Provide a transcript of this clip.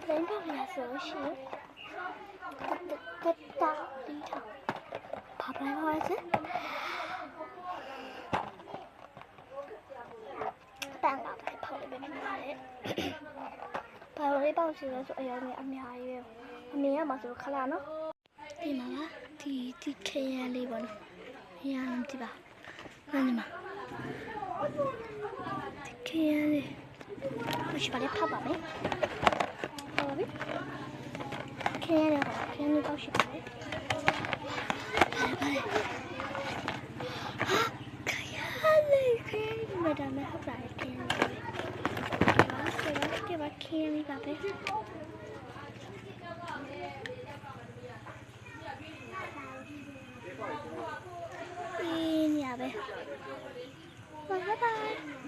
လိမ့်ပေါက်ရဆိုရှင်တက်တာဒီထောင်ဘာပဲဟောစတန်လာပဲဖောက်လေးပဲဖြစ်ပါလေဘာလို့လေးပေါက်စီလဲဆိုအရင်ကအများကြီးပဲအမေကမှဆိုခလာနော်ဒီမှာပါဒီခရမ်းလေးပေါ့နော်ရမ်းကြည့်ပါနားနေမှာဒီခရမ်းလေးမရှိပါလေဖောက်ပါမယ်ဟုတ်ပြီခရမ်းလေးပေါက်ရှိပါလေMadam, I have that can. Give a candy, Papa. Yeah, bye bye.